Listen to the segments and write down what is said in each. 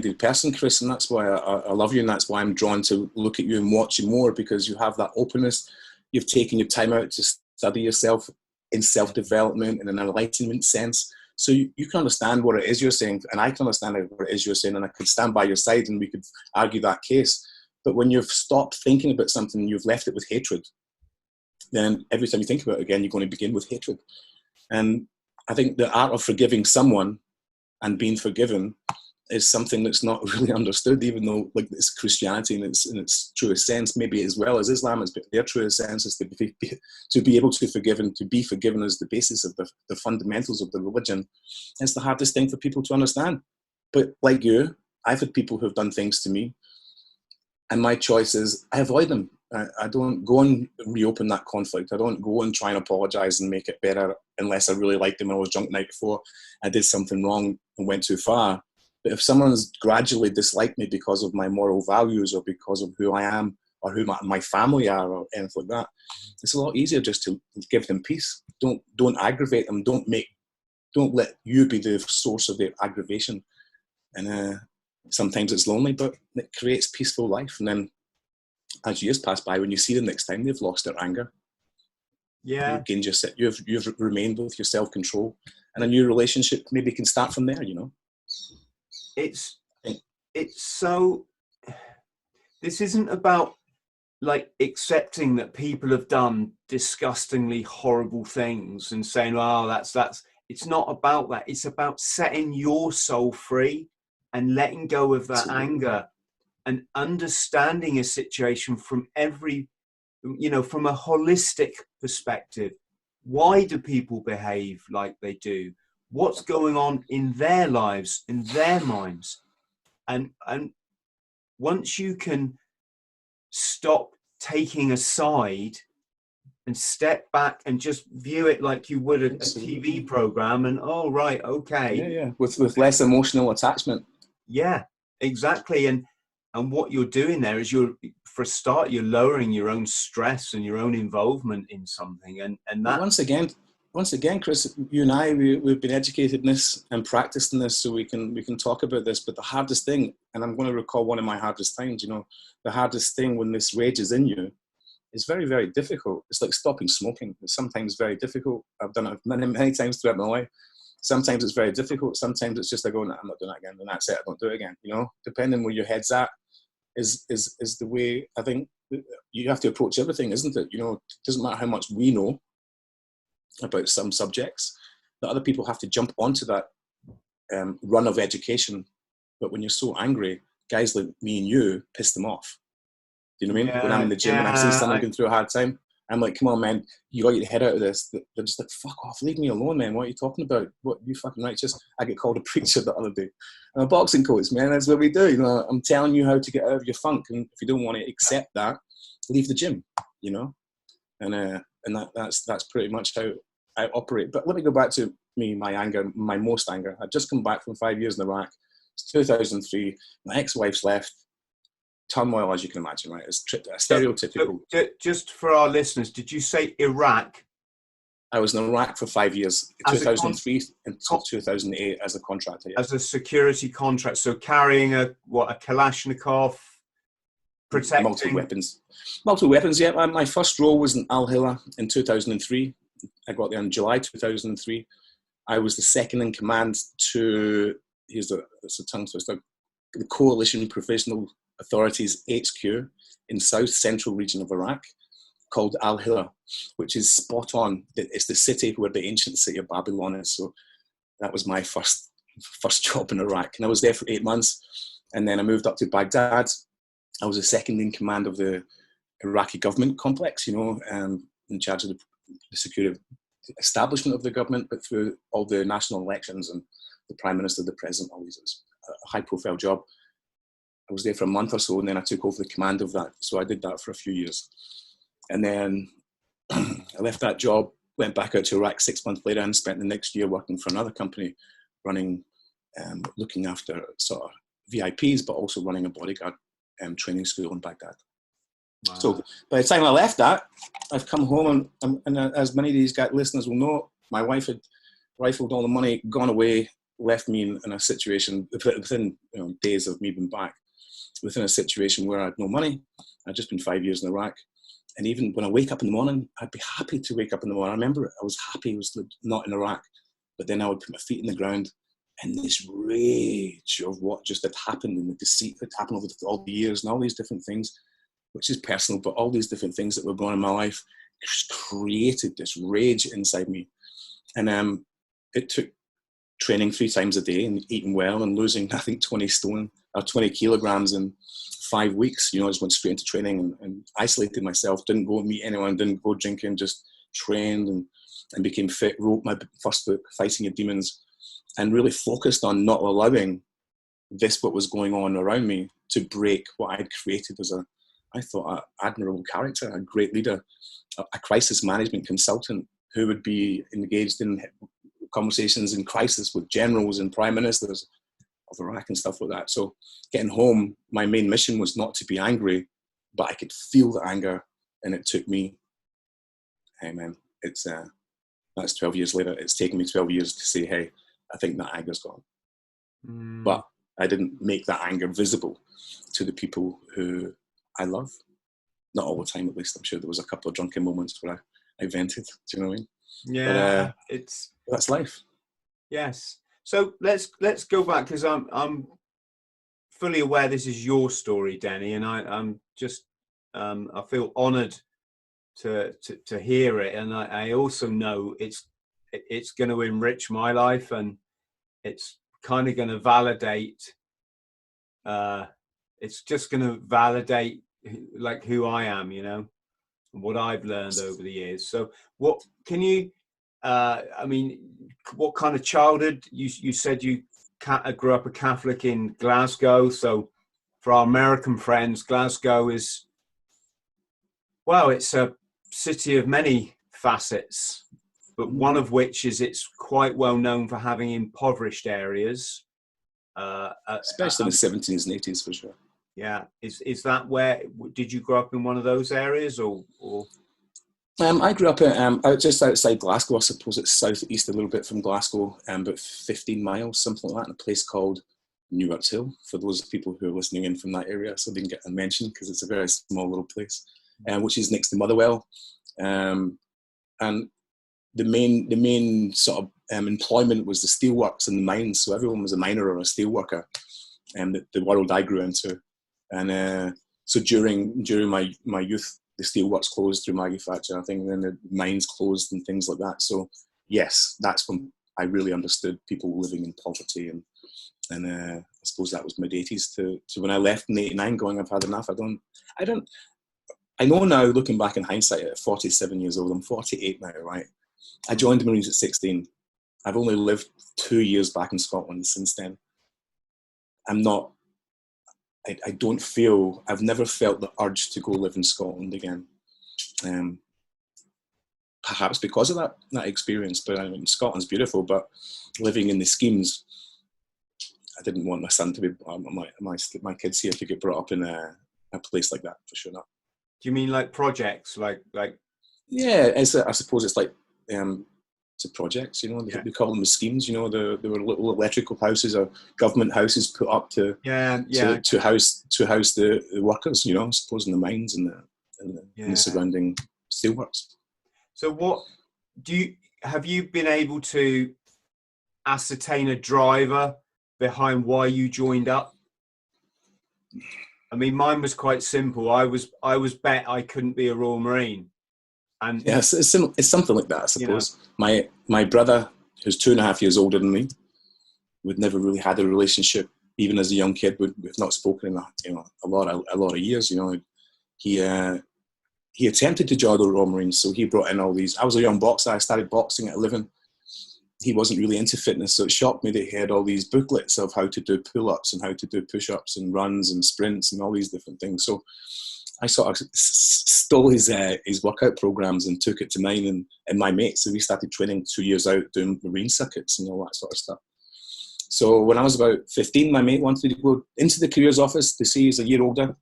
like-minded person, Chris, and that's why I love you, and that's why I'm drawn to look at you and watch you more, because you have that openness. You've taken your time out to study yourself in self-development in an enlightenment sense. So you can understand what it is you're saying, and I can understand what it is you're saying, and I could stand by your side and we could argue that case. But when you've stopped thinking about something, you've left it with hatred, then every time you think about it again, you're going to begin with hatred. And I think the art of forgiving someone and being forgiven is something that's not really understood, even though like it's Christianity in its truest sense, maybe as well as Islam, is their truest sense is to be able to forgive, and to be forgiven is the basis of the fundamentals of the religion. It's the hardest thing for people to understand. But like you, I've had people who've done things to me, and my choice is I avoid them. I don't go and reopen that conflict. I don't go and try and apologize and make it better unless I really liked them when I was drunk the night before, I did something wrong and went too far. But if someone's gradually disliked me because of my moral values or because of who I am or who my family are or anything like that, it's a lot easier just to give them peace. Don't aggravate them. Don't let you be the source of the aggravation. And sometimes it's lonely, but it creates peaceful life. And then as years pass by, when you see them next time, they've lost their anger. Yeah. You've remained with your self-control, and a new relationship maybe can start from there, you know. It's so, this isn't about like accepting that people have done disgustingly horrible things and saying, oh, that's, it's not about that. It's about setting your soul free and letting go of that anger and understanding a situation from from a holistic perspective. Why do people behave like they do? What's going on in their lives, in their minds? And once you can stop taking a side and step back and just view it like you would a TV program, and oh, right, okay. Yeah. With less emotional attachment. Yeah, exactly. And what you're doing there is for a start, you're lowering your own stress and your own involvement in something. And that, once again, Chris, you and I, we've been educated in this and practiced in this, so we can talk about this. But the hardest thing, and I'm going to recall one of my hardest times, the hardest thing when this rage is in you is very, very difficult. It's like stopping smoking. It's sometimes very difficult. I've done it many, many times throughout my life. Sometimes it's very difficult. Sometimes it's just like, oh, no, I'm not doing that again. And that's it. I don't do it again. Depending where your head's at is the way I think you have to approach everything, isn't it? It doesn't matter how much we know about some subjects, that other people have to jump onto that run of education. But when you're so angry, guys like me and you piss them off. Do you know what I mean? When I'm in the gym and I see someone going through a hard time, I'm like, come on, man, you got your head out of this. They're just like, fuck off, leave me alone, man. What are you talking about? What, you fucking righteous? I get called a preacher the other day. I'm a boxing coach, man. That's what we do. I'm telling you how to get out of your funk. And if you don't want to accept that, leave the gym, And that's pretty much how I operate. But let me go back to my anger, my most anger. I'd just come back from 5 years in Iraq. It's 2003. My ex-wife's left. Turmoil, as you can imagine, right? It's stereotypical. So, just for our listeners, did you say Iraq? I was in Iraq for 5 years, 2003 until 2008 as a contractor. Yeah. As a security contract, so carrying a Kalashnikov, protecting... Multiple weapons, yeah. My first role was in Al-Hila in 2003. I got there in July 2003. I was the second in command to, it's a tongue twister, the Coalition Provisional Authorities HQ in south central region of Iraq, called Al-Hila, which is spot on. It's the city where the ancient city of Babylon is. So that was my first job in Iraq. And I was there for 8 months. And then I moved up to Baghdad. I was the second in command of the Iraqi government complex, in charge of the security establishment of the government, but through all the national elections and the prime minister, the president, all these. It's a high profile job. I was there for a month or so, and then I took over the command of that. So I did that for a few years. And then I left that job, went back out to Iraq 6 months later, and spent the next year working for another company, running, looking after sort of VIPs, but also running a bodyguard training school in Baghdad. Wow. So by the time I left that, I've come home, and as many of these listeners will know, my wife had rifled all the money, gone away, left me in a situation within days of me being back, within a situation where I had no money. I'd just been 5 years in Iraq. And even when I wake up in the morning, I'd be happy to wake up in the morning. I remember I was happy I was not in Iraq, but then I would put my feet in the ground, and this rage of what just had happened and the deceit that happened over all the years and all these different things, which is personal, but all these different things that were going on in my life just created this rage inside me. And it took training 3 times a day and eating well and losing, I think, 20 kilograms in 5 weeks. I just went straight into training and isolated myself, didn't go meet anyone, didn't go drinking, just trained and became fit, wrote my first book, Fighting Your Demons, and really focused on not allowing what was going on around me to break what I'd created as I thought, an admirable character, a great leader, a crisis management consultant who would be engaged in conversations in crisis with generals and prime ministers of Iraq and stuff like that. So getting home, my main mission was not to be angry, but I could feel the anger, and it took me, hey man, that's 12 years later. It's taken me 12 years to say, hey, I think that anger's gone. But I didn't make that anger visible to the people who I love. Not all the time, at least. I'm sure there was a couple of drunken moments where I vented. Do you know what I mean? Yeah, but, that's life. Yes. So let's go back, because I'm fully aware this is your story, Denny, and I'm just I feel honoured to hear it, and I also know it's going to enrich my life, and it's kind of going to validate. It's just going to validate like who I am, and what I've learned over the years. So what can you? I mean, what kind of childhood? You said you grew up a Catholic in Glasgow. So for our American friends, Glasgow is, well, it's a city of many facets, but one of which is it's quite well known for having impoverished areas. Especially in the 70s and 80s, for sure. Yeah. Is that where, did you grow up in one of those areas or? I grew up out just outside Glasgow. I suppose it's southeast a little bit from Glasgow, about 15 miles, something like that, in a place called Newart's Hill, for those people who are listening in from that area, so they can get a mention, because it's a very small little place, which is next to Motherwell. And the main sort of employment was the steelworks and the mines, so everyone was a miner or a steelworker, and the world I grew into. And so during my youth, the steelworks closed through Maggie Thatcher, I think, and then the mines closed and things like that. So yes, that's when I really understood people living in poverty, and I suppose that was mid-80s to when I left in '89, going, I've had enough. I know now, looking back in hindsight, at 47 years old, I'm 48 now, right? I joined the Marines at 16. I've only lived 2 years back in Scotland since then. I've never felt the urge to go live in Scotland again. Perhaps because of that experience, but I mean, Scotland's beautiful, but living in the schemes, I didn't want my son to be, my kids here to get brought up in a place like that, for sure not. Do you mean like projects, like? Yeah, I suppose it's like, to projects, they call them the schemes, there were little electrical houses or government houses put up to house the workers, I suppose, in the mines and the surrounding steelworks. So what have you been able to ascertain a driver behind why you joined up? I mean, mine was quite simple. I was bet I couldn't be a Royal Marine. And yes, it's something like that, I suppose. My brother, who's 2.5 years older than me, we'd never really had a relationship. Even as a young kid, we've not spoken in a lot of years. He attempted to join the Royal Marines, so he brought in all these. I was a young boxer. I started boxing at 11. He wasn't really into fitness, so it shocked me that he had all these booklets of how to do pull-ups and how to do push-ups and runs and sprints and all these different things. So I sort of stole his workout programs and took it to mine and my mates. So we started training 2 years out, doing marine circuits and all that sort of stuff. So when I was about 15, my mate wanted me to go into the careers office to see, he's a year older,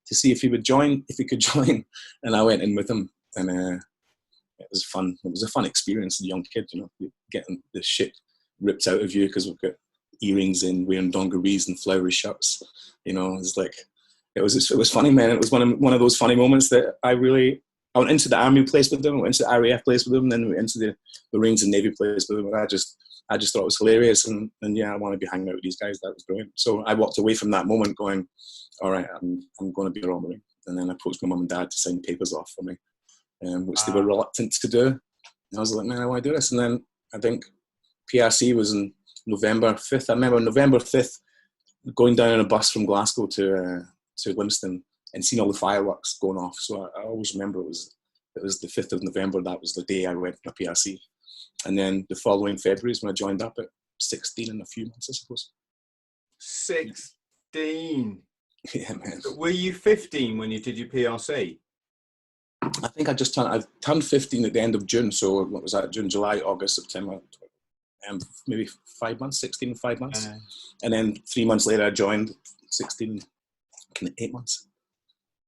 to see if he could join. And I went in with him, and it was fun. It was a fun experience as a young kid, getting the shit ripped out of you because we've got earrings in, wearing dungarees and flowery shirts. You know, it's like, it was funny, man. It was one of those funny moments that I went into the Army place with them, I went into the RAF place with them, and then we went into the Marines and Navy place with them, and I just thought it was hilarious, and yeah, I want to be hanging out with these guys. That was brilliant. So I walked away from that moment going, all right, I'm going to be a Royal Marine. And then I approached my mum and dad to sign papers off for me, which they were reluctant to do. And I was like, man, I want to do this. And then I think PRC was in November 5th. I remember November 5th going down on a bus from Glasgow to Livingston and seeing all the fireworks going off. So I always remember it was the 5th of November. That was the day I went for my PRC. And then the following February is when I joined up at 16 in a few months, I suppose. 16? Yeah, man. But were you 15 when you did your PRC? I think I turned 15 at the end of June. So what was that? June, July, August, September, maybe 5 months, 16, 5 months. And then 3 months later, I joined 16, 8 months.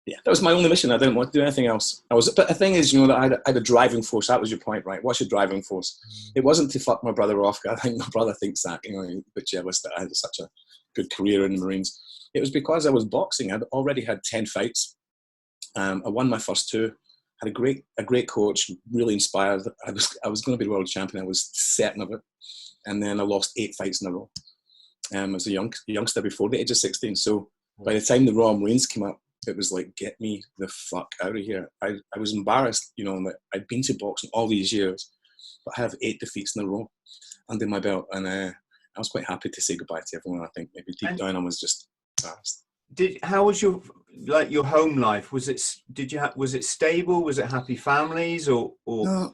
Yeah, that was my only mission. I didn't want to do anything else. But the thing is, you know, that I had a driving force. That was your point, right? What's your driving force? It wasn't to fuck my brother off. I think my brother thinks that, you know, he's a bit jealous that I had such a good career in the Marines. It was because I was boxing. I'd already had 10 fights. I won my first 2. Had a great coach, really inspired. I was going to be the world champion. I was certain of it. And then I lost 8 fights in a row. As a youngster before the age of 16. So by the time the Royal Marines came up, it was like, get me the fuck out of here. I was embarrassed, you know, that I'd been to boxing all these years, but I have 8 defeats in a row under my belt. And I was quite happy to say goodbye to everyone. I think maybe deep down I was just embarrassed. How was your home life? Was it stable? Was it happy families or? No,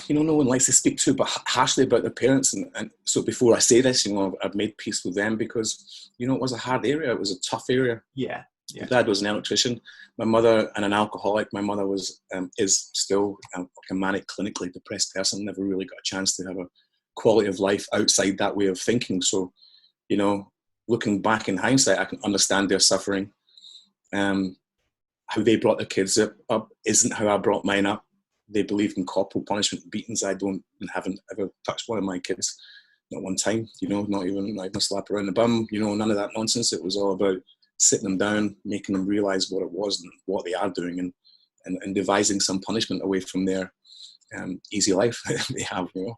you know, no one likes to speak too harshly about their parents, and so before I say this, you know, I've made peace with them because, you know, it was a hard area. It was a tough area. Yeah. My dad was an electrician. My mother, and an alcoholic. My mother is still a manic, clinically depressed person. Never really got a chance to have a quality of life outside that way of thinking. So, you know, looking back in hindsight, I can understand their suffering. How they brought their kids up isn't how I brought mine up. They believed in corporal punishment and beatings. I don't, and haven't ever touched one of my kids, not one time. You know, not even a slap around the bum. You know, none of that nonsense. It was all about sitting them down, making them realise what it was and what they are doing, and devising some punishment away from their easy life they have, you know.